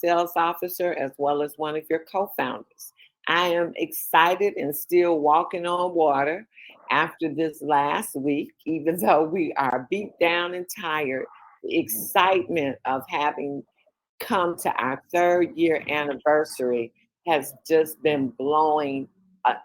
sales officer as well as one of your co-founders. I am excited and still walking on water after this last week, even though we are beat down and tired. The excitement of having come to our 3rd-year anniversary has just been blowing,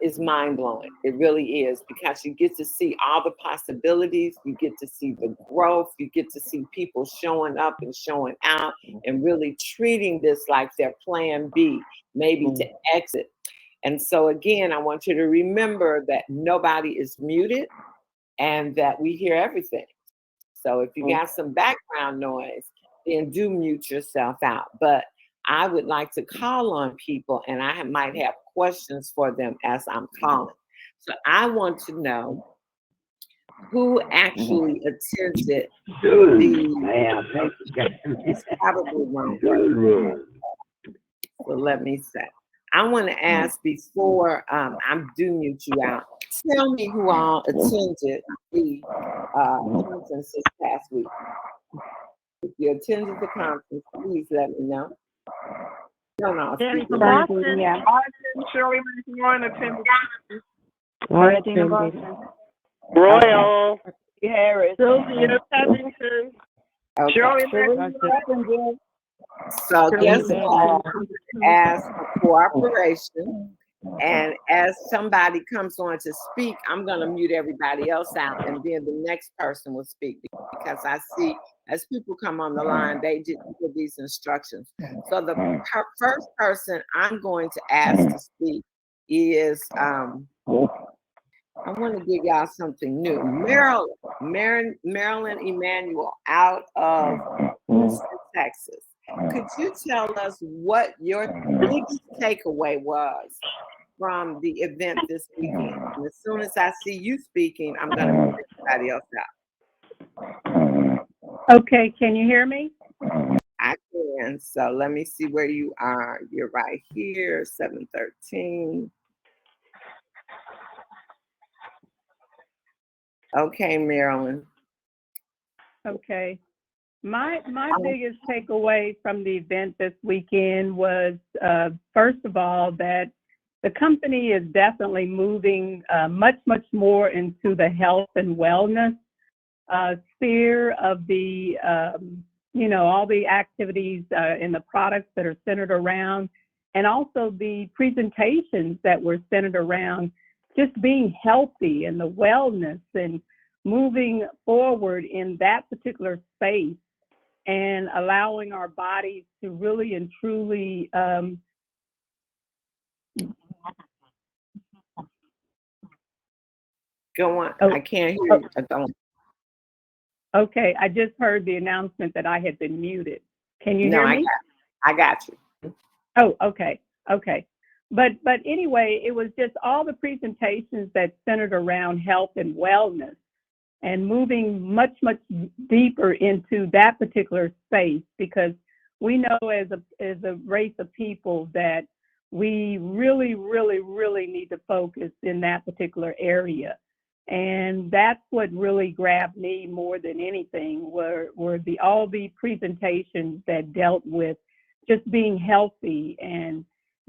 is mind blowing. It really is, because you get to see all the possibilities, you get to see the growth, you get to see people showing up and showing out and really treating this like their plan B, maybe to exit. And so, again, I want you to remember that nobody is muted and that we hear everything. So if you got some background noise, then do mute yourself out. But I would like to call on people, and I might have questions for them as I'm calling. So I want to know who actually attended the, it's probably wrong. So let me say, I want to ask before I do mute you out, tell me who all attended the conference this past week. If you attended the conference, please let me know. No. Danny from Boston. Yeah. Shirley Warren attended. Martin Boston. Royal. Harris. Sylvia Paddington. Okay. Shirley. So guess what? As a cooperation, and as somebody comes on to speak, I'm going to mute everybody else out, and then the next person will speak, because I see as people come on the line, they didn't give these instructions. So the first person I'm going to ask to speak is, I want to give y'all something new. Marilyn Emanuel out of Houston, Texas. Could you tell us what your biggest takeaway was from the event this weekend? And as soon as I see you speaking, I'm going to move everybody else out. Okay, can you hear me? I can. So let me see where you are. You're right here, 713. Okay, Marilyn. Okay. My biggest takeaway from the event this weekend was, first of all, that the company is definitely moving much more into the health and wellness sphere of the, all the activities and the products that are centered around, and also the presentations that were centered around just being healthy and the wellness and moving forward in that particular space and allowing our bodies to really and truly go on. I can't hear you. I don't. Okay, I just heard the announcement that I had been muted. Can you hear me? I got you. Oh, okay. But anyway, it was just all the presentations that centered around health and wellness and moving much deeper into that particular space, because we know as a race of people that we really need to focus in that particular area. And that's what really grabbed me more than anything were all the presentations that dealt with just being healthy and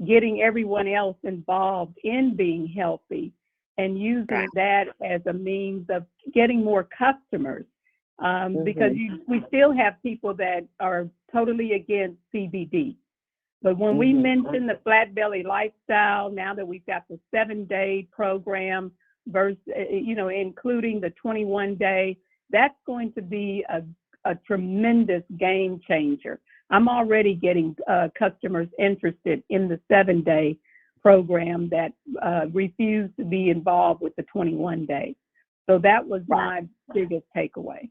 getting everyone else involved in being healthy and using that as a means of getting more customers. Because we still have people that are totally against CBD. But when we mention the flat belly lifestyle, now that we've got the 7-day program versus, including the 21-day, that's going to be a tremendous game changer. I'm already getting customers interested in the 7-day program that refuse to be involved with the 21-day. So that was my biggest takeaway.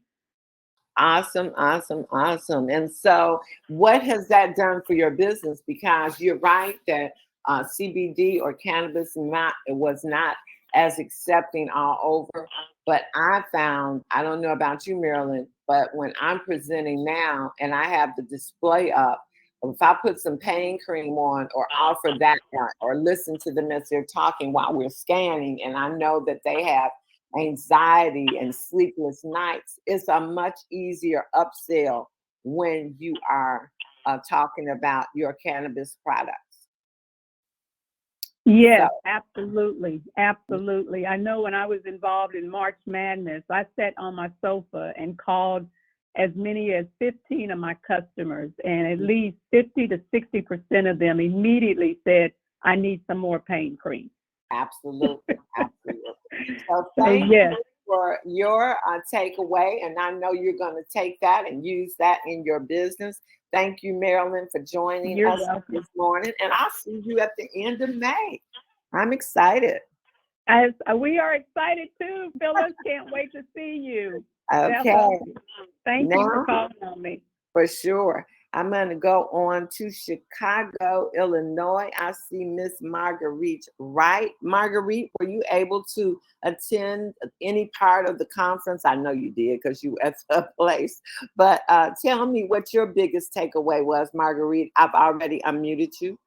Awesome. And so what has that done for your business? Because you're right that CBD or cannabis was not as accepting all over. But I found, I don't know about you, Marilyn, but when I'm presenting now and I have the display up, if I put some pain cream on or offer that or listen to them as they're talking while we're scanning, and I know that they have anxiety and sleepless nights, it's a much easier upsell when you are talking about your cannabis products. Yes, So, absolutely. Absolutely. I know when I was involved in March Madness, I sat on my sofa and called as many as 15 of my customers, and at least 50 to 60% of them immediately said, I need some more pain cream. absolutely, absolutely. So So, thank yes. you for your takeaway, and I know you're going to take that and use that in your business. Thank you, Marilyn, for joining You're us welcome. this morning, and I'll see you at the end of May. I'm excited. As we are excited too, Phyllis. Can't wait to see you. Okay, Definitely. Thank you for now calling on me. for sure. I'm going to go on to Chicago, Illinois. I see Miss Marguerite Wright. Marguerite, were you able to attend any part of the conference? I know you did because you were at the place. But tell me what your biggest takeaway was, Marguerite. I've already unmuted you.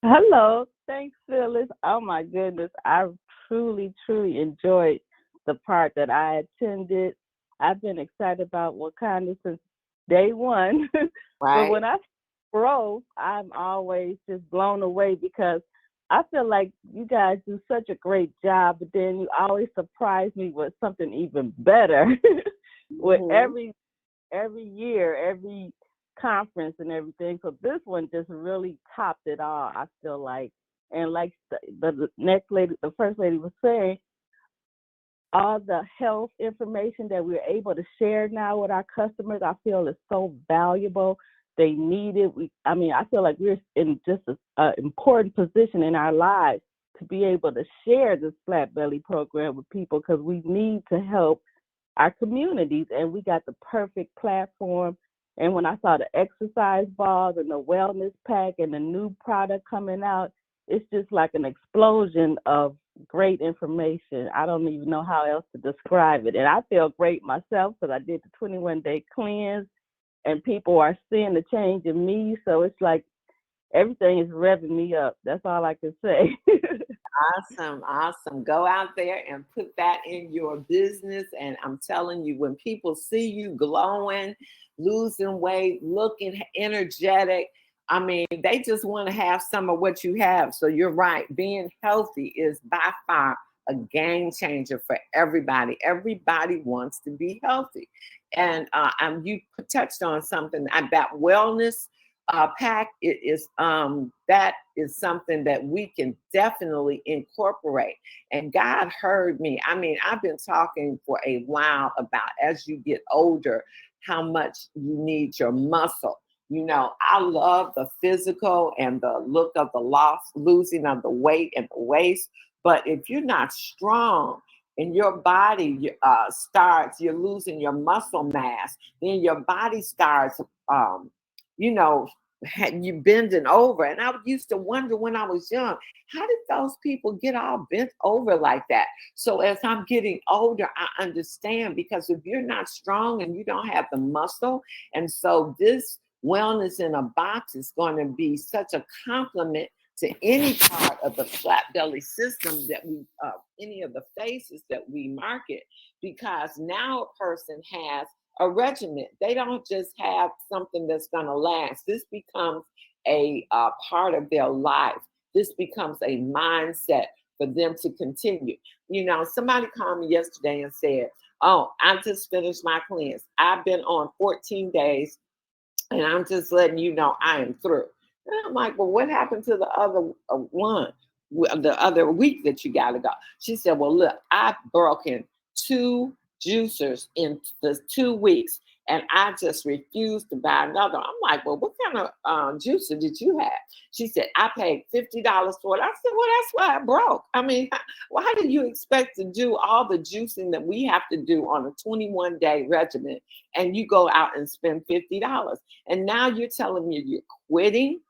Hello. Thanks, Phyllis. Oh my goodness. I truly, truly enjoyed the part that I attended. I've been excited about Wakanda since day one. But Right? when I grow, I'm always just blown away because I feel like you guys do such a great job, but then you always surprise me with something even better. With Mhm. every year, every conference and everything. So this one just really topped it all, I feel like. And like the next lady, the first lady was saying, all the health information that we're able to share now with our customers, I feel is so valuable. They need it. I feel like we're in just an important position in our lives to be able to share this Flat Belly program with people because we need to help our communities, and we got the perfect platform. And when I saw the exercise balls and the wellness pack and the new product coming out, it's just like an explosion of great information. I don't even know how else to describe it. And I feel great myself because I did the 21-day cleanse, and people are seeing the change in me. So it's like everything is revving me up. That's all I can say. Awesome, awesome. Go out there and put that in your business. And I'm telling you, when people see you glowing, losing weight, looking energetic, I mean, they just want to have some of what you have. So you're right. Being healthy is by far a game changer for everybody. Everybody wants to be healthy. And you touched on something about wellness pack. It is that is something that we can definitely incorporate. And God heard me. I mean, I've been talking for a while about as you get older, how much you need your muscle. You know, I love the physical and the look of the losing of the weight and the waist. But if you're not strong and your body you're losing your muscle mass, then your body starts, you know, you bending over. And I used to wonder when I was young, how did those people get all bent over like that? So as I'm getting older, I understand, because if you're not strong and you don't have the muscle, and so this wellness in a box is going to be such a compliment to any part of the flat belly system that we, any of the faces that we market, because now a person has a regimen. They don't just have something that's going to last. This becomes a part of their life. This becomes a mindset for them to continue. You know, somebody called me yesterday and said, oh, I just finished my cleanse. I've been on 14 days and I'm just letting you know I am through. And I'm like, well, what happened to the other the other week that you got to go? She said, well, look, I've broken 2 juicers in the 2 weeks, and I just refused to buy another. I'm like, well, what kind of juicer did you have? She said, I paid $50 for it. I said, well, that's why I broke. I mean, why do you expect to do all the juicing that we have to do on a 21-day regimen, and you go out and spend $50? And now you're telling me you're quitting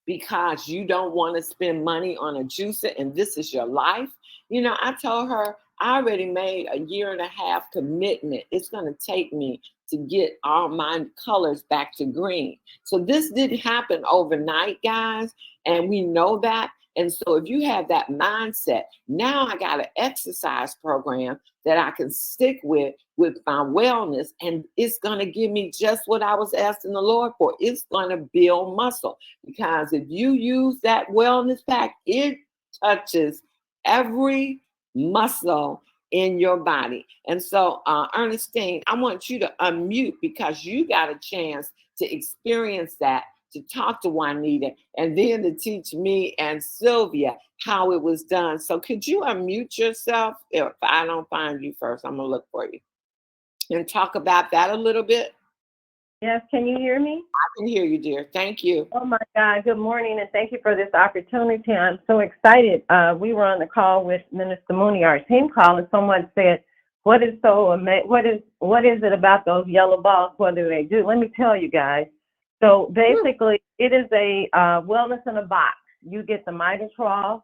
because you don't want to spend money on a juicer and this is your life? You know, I told her I already made a 1.5 year commitment. It's going to take me to get all my colors back to green. So this didn't happen overnight, guys, and we know that. And so if you have that mindset, now I got an exercise program that I can stick with my wellness, and it's going to give me just what I was asking the Lord for. It's going to build muscle, because if you use that wellness pack, it touches every muscle in your body. And so, Ernestine, I want you to unmute, because you got a chance to experience that, to talk to Juanita, and then to teach me and Sylvia how it was done. So could you unmute yourself? If I don't find you first, I'm gonna look for you and talk about that a little bit. Yes, can you hear me? I can hear you, dear. Thank you. Oh my God, good morning, and thank you for this opportunity. I'm so excited. We were on the call with Minister Mooney, our team call, and someone said, what is it about those yellow balls? What do they do? Let me tell you guys. So basically, it is a wellness in a box. You get the mitotrol,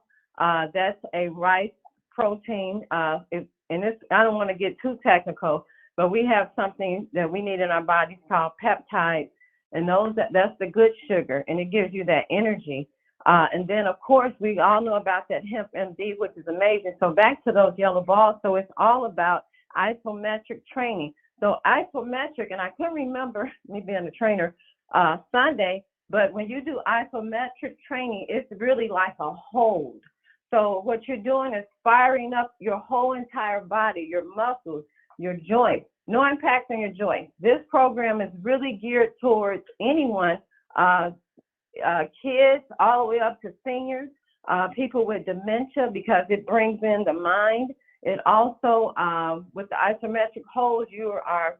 that's a rice protein, I don't want to get too technical, but we have something that we need in our bodies called peptides, and that's the good sugar, and it gives you that energy. And then, of course, we all know about that hemp MD, which is amazing. So back to those yellow balls. So it's all about isometric training. So isometric, and I can remember me being a trainer Sunday, but when you do isometric training, it's really like a hold. So what you're doing is firing up your whole entire body, your muscles, your joints. No impact on your joints. This program is really geared towards anyone, kids all the way up to seniors, people with dementia, because it brings in the mind. It also, with the isometric holds, you are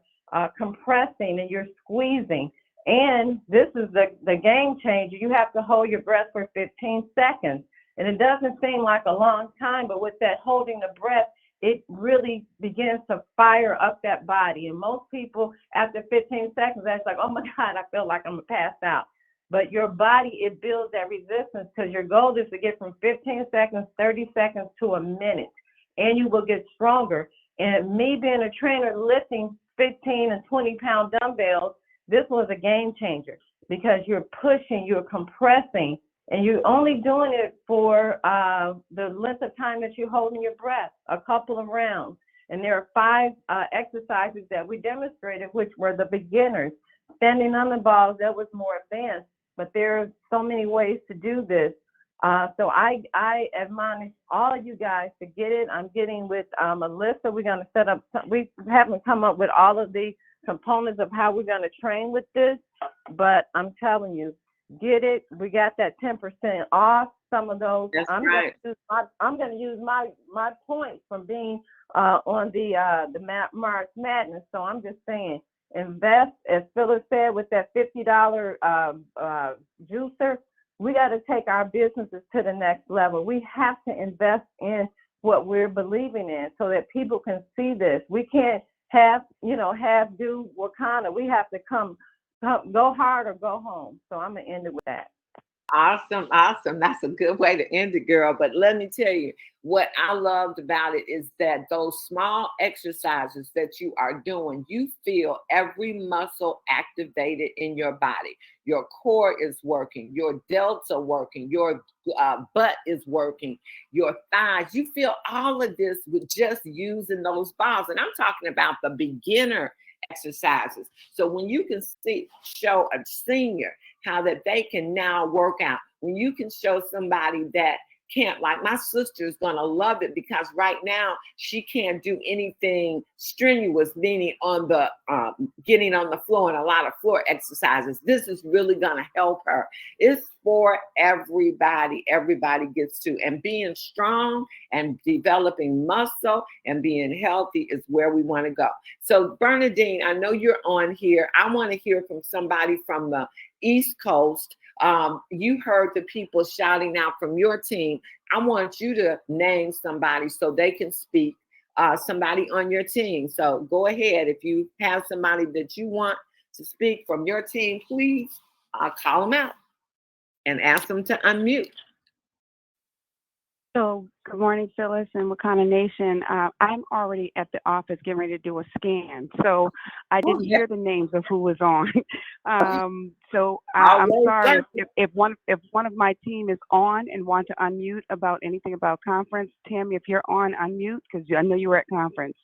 compressing and you're squeezing. And this is the game changer. You have to hold your breath for 15 seconds. And it doesn't seem like a long time, but with that holding the breath, it really begins to fire up that body. And most people, after 15 seconds, that's like, oh my God, I feel like I'm gonna pass out. But your body, it builds that resistance, because your goal is to get from 15 seconds, 30 seconds to a minute, and you will get stronger. And me being a trainer, lifting 15 and 20-pound dumbbells, this was a game changer, because you're pushing, you're compressing, and you're only doing it for the length of time that you're holding your breath, a couple of rounds. And there are 5 exercises that we demonstrated, which were the beginners. Standing on the balls, that was more advanced, but there are so many ways to do this. So I admonish all of you guys to get it. I'm getting with Melissa. We're going to set up, we haven't come up with all of the components of how we're going to train with this, but I'm telling you, get it. We got that 10% off. Some of those, That's I'm right. going to use my points from being on the March Madness. So I'm just saying, invest, as Phyllis said, with that $50 juicer. We got to take our businesses to the next level. We have to invest in what we're believing in, so that people can see this. We can't do Wakanda. We have to go hard or go home. So I'm going to end it with that. Awesome. That's a good way to end it, girl. But let me tell you, what I loved about it is that those small exercises that you are doing, you feel every muscle activated in your body. Your core is working, your delts are working, your butt is working, your thighs. You feel all of this with just using those balls. And I'm talking about the beginner exercises. So when you can show a senior how that they can now work out, when you can show somebody that can't, like my sister's gonna love it, because right now she can't do anything strenuous, meaning on the getting on the floor and a lot of floor exercises. This is really gonna help her. It's for everybody. Everybody gets to, and being strong and developing muscle and being healthy is where we want to go. So Bernadine, I know you're on here. I want to hear from somebody from the East Coast. You heard the people shouting out from your team. I want you to name somebody so they can speak, somebody on your team. So go ahead. If you have somebody that you want to speak from your team, please call them out and ask them to unmute. So, good morning, Phyllis and Wakanda Nation. I'm already at the office getting ready to do a scan, so I Oh, didn't yeah. hear the names of who was on. So I'll I'm wait sorry that. if one of my team is on and want to unmute about anything about conference. Tammy, if you're on, unmute because I know you were at conference.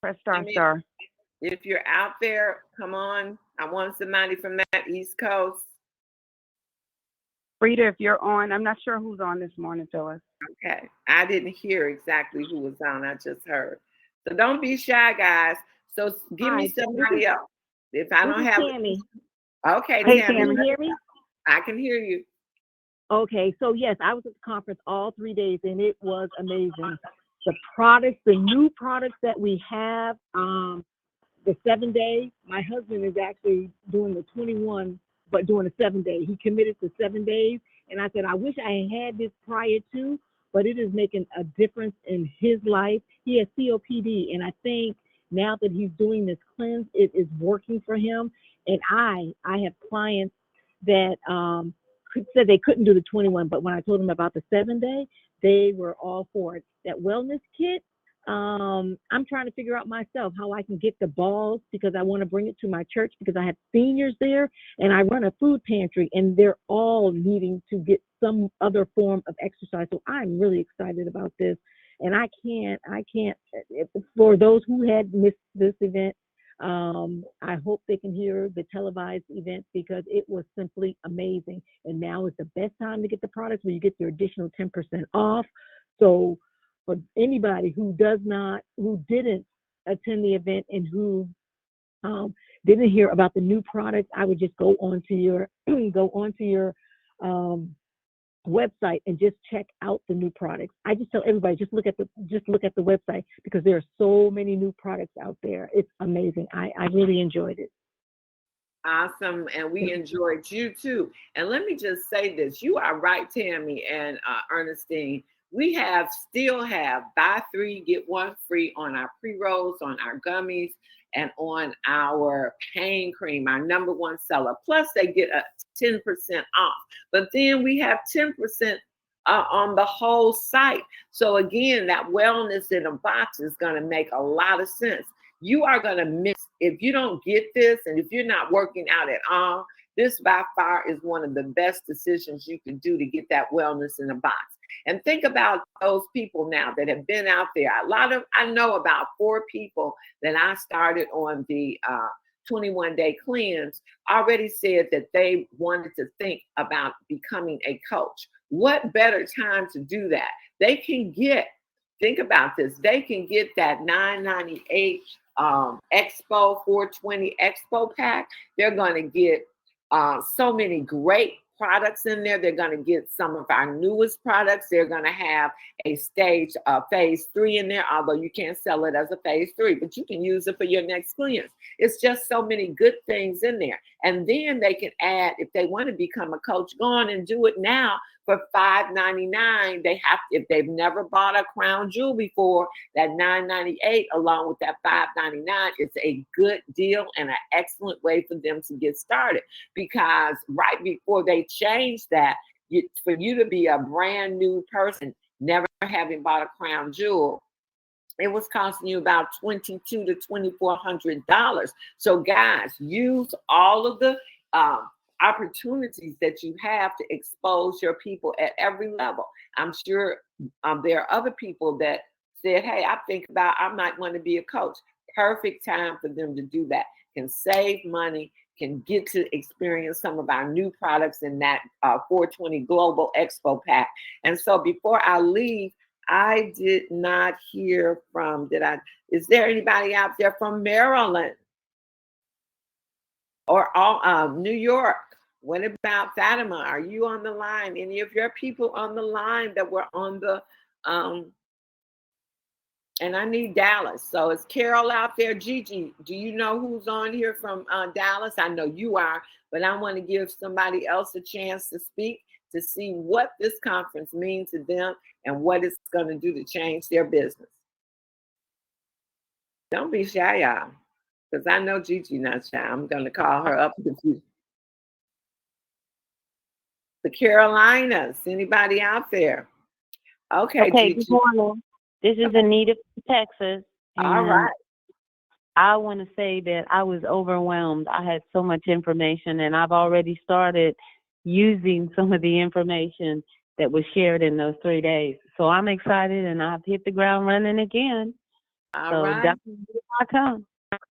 Press star Tammy, star. if you're out there, come on. I want somebody from that East Coast. Frida, if you're on, I'm not sure who's on this morning, Phyllis. Okay. I didn't hear exactly who was on. I just heard. So don't be shy, guys. So give me Hi, somebody else. If I this don't is have Tammy. Okay, Hey, Tammy. can you hear me? I can hear you. Okay, so yes, I was at the conference all 3 days, and it was amazing. The products, the new products that we have, the 7 day. My husband is actually doing the 21, but doing a 7 day. He committed to 7 days, and I said, I wish I had this prior to, but it is making a difference in his life. He has COPD, and I think now that he's doing this cleanse, it is working for him. And I have clients that said they couldn't do the 21, but when I told them about the 7 day, they were all for it. That wellness kit, I'm trying to figure out myself how I can get the balls because I want to bring it to my church because I have seniors there and I run a food pantry and they're all needing to get some other form of exercise. So I'm really excited about this. And I can't, for those who had missed this event, I hope they can hear the televised event because it was simply amazing. And now is the best time to get the products where you get your additional 10% off. So for anybody who didn't attend the event and who didn't hear about the new products, I would just go onto your website and just check out the new products. I just tell everybody just look at the website because there are so many new products out there. It's amazing. I really enjoyed it. Awesome. And we enjoyed you too. And let me just say this. You are right, Tammy and Ernestine. We still have buy 3, get 1 free on our pre-rolls, on our gummies, and on our pain cream, our #1 seller. Plus they get a 10% off. But then we have 10% on the whole site. So again, that wellness in a box is going to make a lot of sense. You are going to miss if you don't get this, and if you're not working out at all. This by far is one of the best decisions you can do to get that wellness in a box. And think about those people now that have been out there. I know about 4 people that I started on the 21-day cleanse already said that they wanted to think about becoming a coach. What better time to do that? Think about this, they can get that $9.98 Expo 420 Expo pack. They're going to get so many great products in there. They're going to get some of our newest products. They're going to have a phase 3 in there, although you can't sell it as a phase 3, but you can use it for your next cleanse. It's just so many good things in there. And then they can add, if they want to become a coach, go on and do it now for $5.99. If they've never bought a crown jewel before, that $9.98 along with that $5.99 is a good deal and an excellent way for them to get started. Because right before they change that, for you to be a brand new person, never having bought a crown jewel, it was costing you about $2,200 to $2,400. So guys, use all of the opportunities that you have to expose your people at every level. I'm sure there are other people that said, hey, I might want to be a coach. Perfect time for them to do that. Can save money, can get to experience some of our new products in that 420 Global Expo pack. And so before I leave, I did not hear from, is there anybody out there from Maryland or New York? What about Fatima? Are you on the line? Any of your people on the line that were on the, and I need Dallas. So is Carol out there? Gigi, do you know who's on here from Dallas? I know you are, but I want to give somebody else a chance to speak to see what this conference means to them and what it's going to do to change their business. Don't be shy, y'all, because I know Gigi not shy. I'm going to call her up. The Carolinas. Anybody out there? Okay, Okay, Gigi. good morning. This is Anita from Texas. All And right. I want to say that I was overwhelmed. I had so much information, and I've already started using some of the information that was shared in those 3 days. So I'm excited, and I've hit the ground running again. All So right. definitely my time.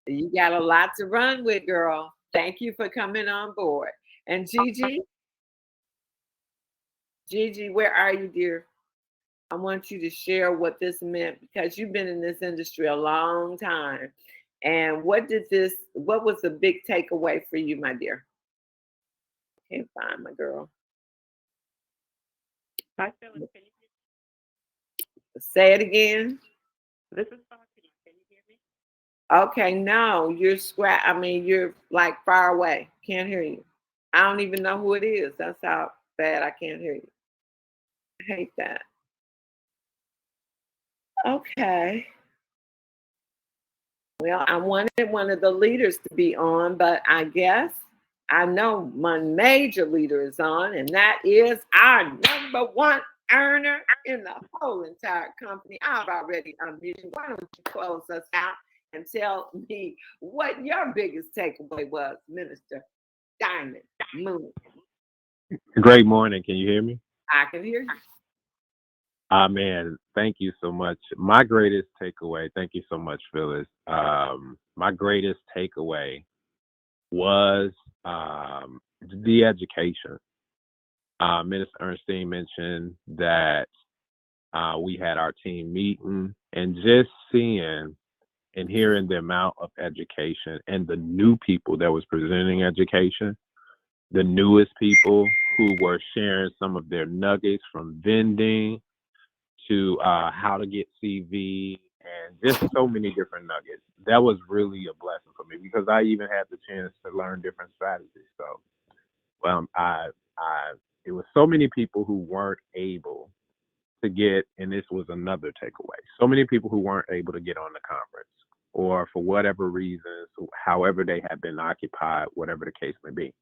You got a lot to run with, girl. Thank you for coming on board. And Gigi, where are you, dear? I want you to share what this meant because you've been in this industry a long time. And what was the big takeaway for you, my dear? Can't find my girl. Hi, Phyllis. Can you hear me? Say it again. This is Fatima. Can you hear me? Okay, no, you're like far away. Can't hear you. I don't even know who it is. That's how bad I can't hear you. I hate that. Okay. Well, I wanted one of the leaders to be on, but I guess I know one major leader is on, and that is our number one earner in the whole entire company. I've already unmuted. Why don't you close us out and tell me what your biggest takeaway was, Minister Diamond Moon? Great morning. Can you hear me? I can hear you. Man, thank you so much. My greatest takeaway, thank you so much, Phyllis. My greatest takeaway was the education. Minister Ernestine mentioned that we had our team meeting, and just seeing and hearing the amount of education and the new people that was presenting education, the newest people who were sharing some of their nuggets from vending to how to get CV and just so many different nuggets. That was really a blessing for me because I even had the chance to learn different strategies. So, it was so many people who weren't able to get, and this was another takeaway, so many people who weren't able to get on the conference or for whatever reasons, however they had been occupied, whatever the case may be.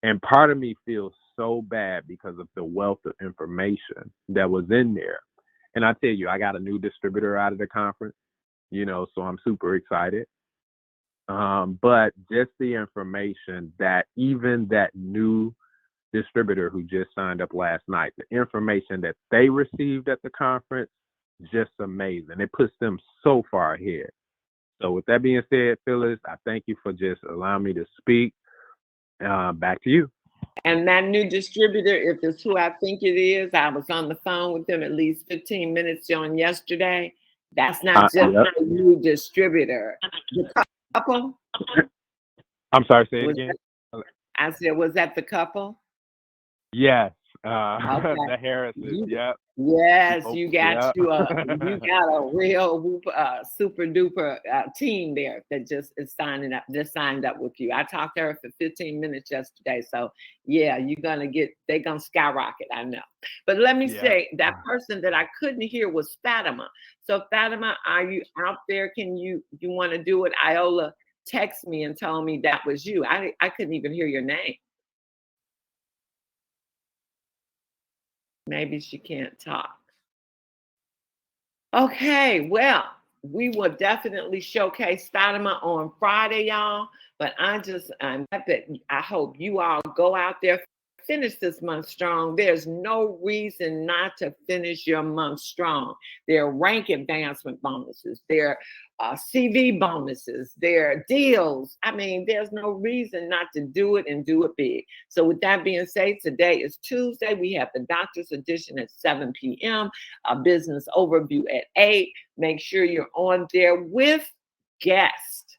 And part of me feels so bad because of the wealth of information that was in there. And I tell you, I got a new distributor out of the conference, so I'm super excited. But just the information that even that new distributor who just signed up last night, the information that they received at the conference, just amazing. It puts them so far ahead. So with that being said, Phyllis, I thank you for just allowing me to speak. Back to you. And that new distributor, if it's who I think it is, I was on the phone with them at least 15 minutes on yesterday. That's not just Yep. a new distributor. The couple? I'm sorry, say it again. I said, was that the couple? Yes. Okay. The Harrises. Yep. Yes, Oh, you got a real super duper team there that just signed up with you. I talked to her for 15 minutes yesterday. So yeah, they're gonna skyrocket, I know. But let me say that person that I couldn't hear was Fatima. So Fatima, are you out there? Can you want to do it? Iola texted me and told me that was you. I couldn't even hear your name. Maybe she can't talk. Okay, well, we will definitely showcase Fatima on Friday, y'all. But I hope you all go out there, finish this month strong. There's no reason not to finish your month strong. There are rank advancement bonuses. There are CV bonuses. There are deals. I mean, there's no reason not to do it and do it big. So with that being said, today is Tuesday. We have the doctor's edition at 7 p.m., a business overview at 8. Make sure you're on there with guests.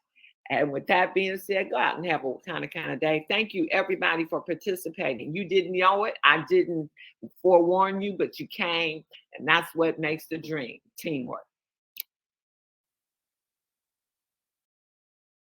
And with that being said, go out and have a kind of day. Thank you, everybody, for participating. You didn't know it. I didn't forewarn you, but you came. And that's what makes the dream, teamwork.